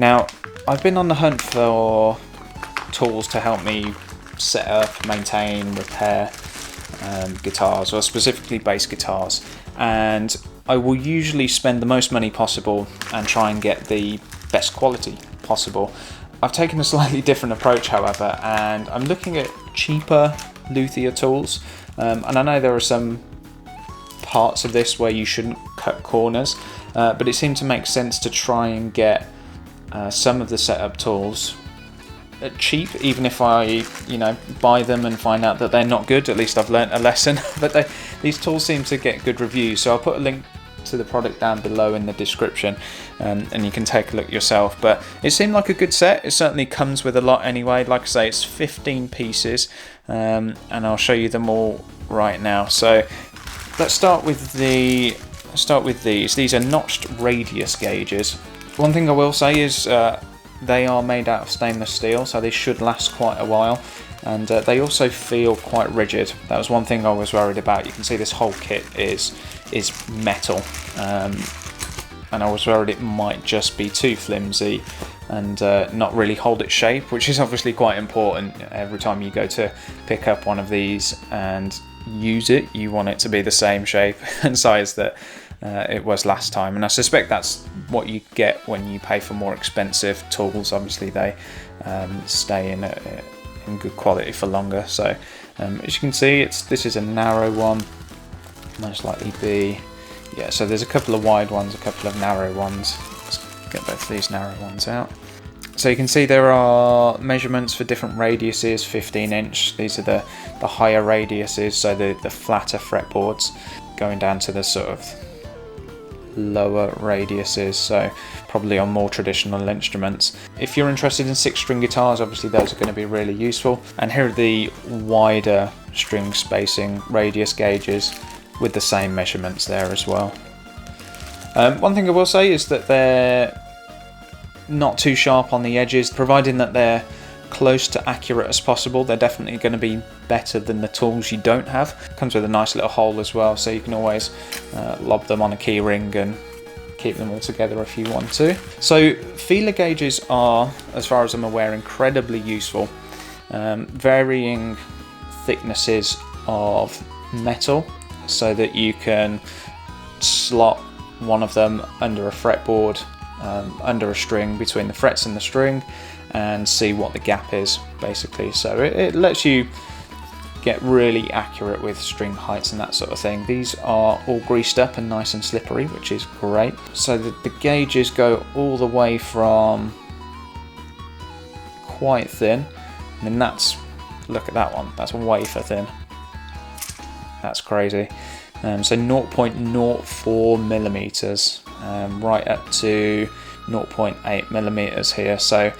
Now, I've been on the hunt for tools to help me set up, maintain, repair guitars, or specifically bass guitars, and I will usually spend the most money possible and try and get the best quality possible. I've taken a slightly different approach, however, and I'm looking at cheaper Luthier tools, and I know there are some parts of this where you shouldn't cut corners, but it seemed to make sense to try and get some of the setup tools cheap, even if I buy them and find out that they're not good. At least I've learnt a lesson. But these tools seem to get good reviews, so I'll put a link to the product down below in the description, and you can take a look yourself. But it seemed like a good set. It certainly comes with a lot anyway. Like I say, it's 15 pieces, and I'll show you them all right now. So let's start with these. These are notched radius gauges. One thing I will say is they are made out of stainless steel, so they should last quite a while, and they also feel quite rigid. That was one thing I was worried about. You can see this whole kit is metal, and I was worried it might just be too flimsy and not really hold its shape, which is obviously quite important. Every time you go to pick up one of these and use it, you want it to be the same shape and size that it was last time, and I suspect that's what you get when you pay for more expensive tools. Obviously they stay in good quality for longer. So as you can see, this is a narrow one, most likely be, yeah, so there's a couple of wide ones, a couple of narrow ones. Let's get both these narrow ones out. So you can see there are measurements for different radiuses. 15 inch, these are the higher radiuses, so the flatter fretboards, going down to the sort of lower radiuses, so probably on more traditional instruments. If you're interested in 6-string guitars, obviously those are going to be really useful. And here are the wider string spacing radius gauges with the same measurements there as well. One thing I will say is that they're not too sharp on the edges, providing that they're close to accurate as possible. They're definitely going to be better than the tools you don't have. Comes with a nice little hole as well, so you can always lob them on a key ring and keep them all together if you want to. So feeler gauges are, as far as I'm aware, incredibly useful. Varying thicknesses of metal, so that you can slot one of them under a fretboard, under a string, between the frets and the string, and see what the gap is, basically. So it lets you get really accurate with string heights and that sort of thing. These are all greased up and nice and slippery, which is great. So the gauges go all the way from quite thin. I mean, look at that one, that's wafer thin. That's crazy. So 0.04 millimeters, right up to 0.8 millimeters here. So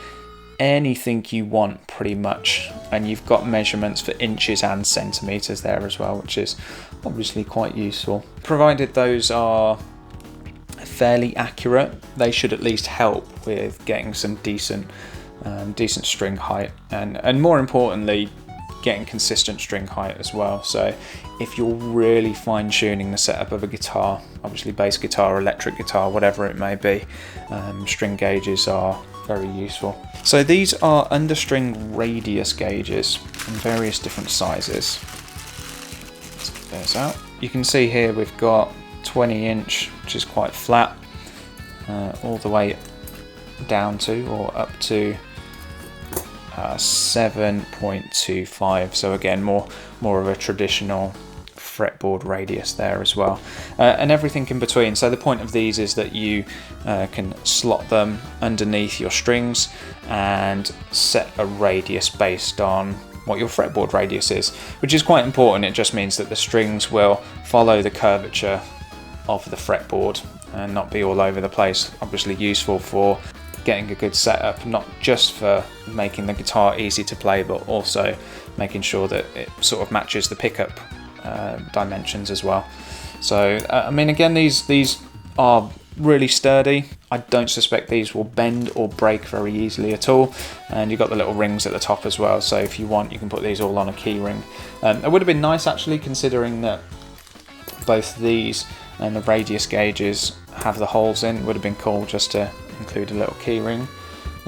anything you want, pretty much, and you've got measurements for inches and centimeters there as well, which is obviously quite useful. Provided those are fairly accurate, they should at least help with getting some decent string height, and more importantly, getting consistent string height as well. So if you're really fine-tuning the setup of a guitar, obviously bass guitar, electric guitar, whatever it may be, string gauges are very useful. So these are understring radius gauges in various different sizes. Let's get those out. You can see here we've got 20 inch, which is quite flat, all the way down to, or up to 7.25, so again more of a traditional fretboard radius there as well, and everything in between. So the point of these is that you can slot them underneath your strings and set a radius based on what your fretboard radius is, which is quite important. It just means that the strings will follow the curvature of the fretboard and not be all over the place. Obviously useful for getting a good setup, not just for making the guitar easy to play, but also making sure that it sort of matches the pickup dimensions as well. So I mean, again, these are really sturdy. I don't suspect these will bend or break very easily at all, and you've got the little rings at the top as well, so if you want, you can put these all on a key ring. It would have been nice, actually, considering that both these and the radius gauges have the holes in. It would have been cool just to include a little key ring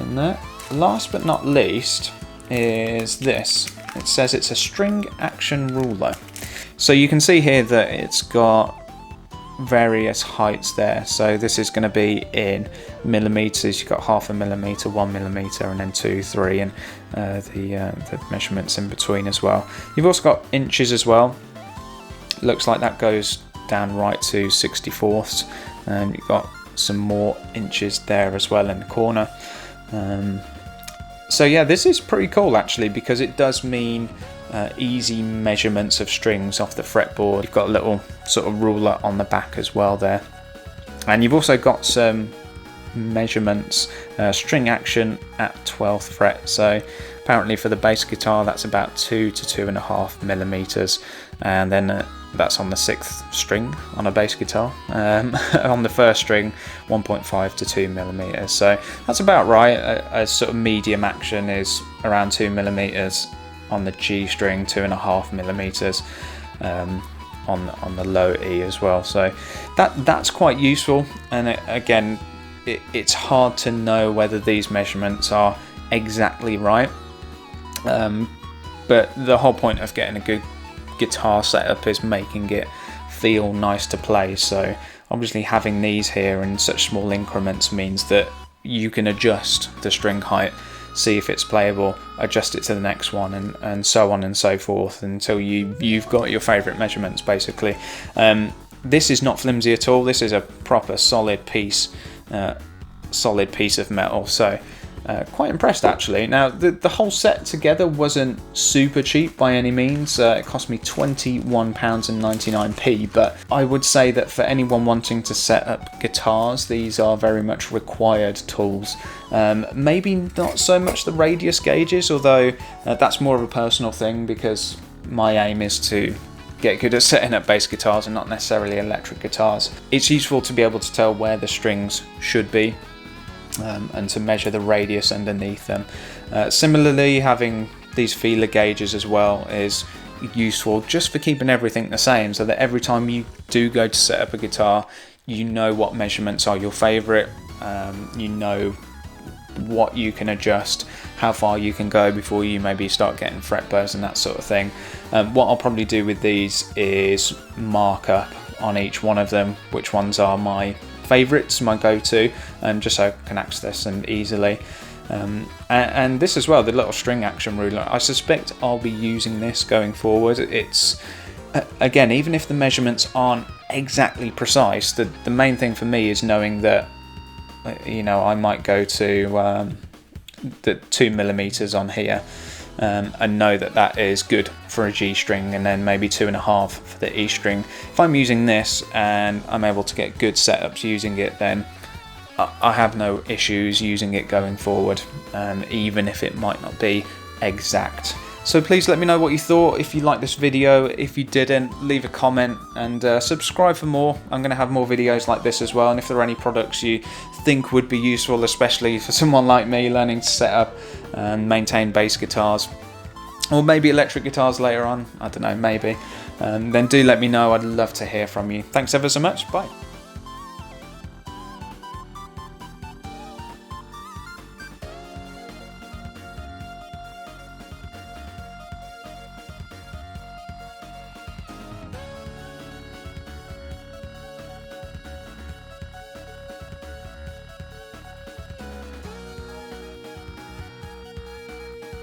in there. Last but not least is this. It says it's a string action ruler. So you can see here that it's got various heights there. So this is going to be in millimeters. You've got 0.5 millimeter, 1 millimeter, and then 2, 3, and the measurements in between as well. You've also got inches as well. Looks like that goes down right to 64ths, and you've got some more inches there as well in the corner. So yeah, this is pretty cool actually, because it does mean easy measurements of strings off the fretboard. You've got a little sort of ruler on the back as well there, and you've also got some measurements, string action at 12th fret. So apparently for the bass guitar that's about 2 to 2.5 millimeters, and then that's on the 6th string on a bass guitar. On the 1st string, 1.5 to 2 millimeters. So that's about right. A sort of medium action is around 2 millimeters on the G string, 2.5 millimeters on the low E as well. So that's quite useful. And again, it's hard to know whether these measurements are exactly right. But the whole point of getting a good guitar setup is making it feel nice to play. So obviously having these here in such small increments means that you can adjust the string height, see if it's playable, adjust it to the next one, and so on and so forth until you've got your favorite measurements basically. This is not flimsy at all. This is a proper solid piece of metal. So quite impressed actually. Now the whole set together wasn't super cheap by any means. It cost me £21.99, but I would say that for anyone wanting to set up guitars, these are very much required tools. Maybe not so much the radius gauges, although that's more of a personal thing, because my aim is to get good at setting up bass guitars and not necessarily electric guitars. It's useful to be able to tell where the strings should be, and to measure the radius underneath them. Similarly, having these feeler gauges as well is useful just for keeping everything the same, so that every time you do go to set up a guitar, you know what measurements are your favorite, you know what you can adjust, how far you can go before you maybe start getting fret burrs and that sort of thing. What I'll probably do with these is mark up on each one of them which ones are my favourites, my go-to, just so I can access them easily. And this as well, the little string action ruler, I suspect I'll be using this going forward. It's again, even if the measurements aren't exactly precise, the main thing for me is knowing that, you know, I might go to the 2 millimeters on here, and know that that is good for a G string, and then maybe 2.5 for the E string. If I'm using this and I'm able to get good setups using it, then I have no issues using it going forward, even if it might not be exact. So please let me know what you thought. If you liked this video, if you didn't, leave a comment, and subscribe for more. I'm going to have more videos like this as well, and if there are any products you think would be useful, especially for someone like me learning to set up and maintain bass guitars, or maybe electric guitars later on, I don't know, maybe, then do let me know. I'd love to hear from you. Thanks ever so much. Bye.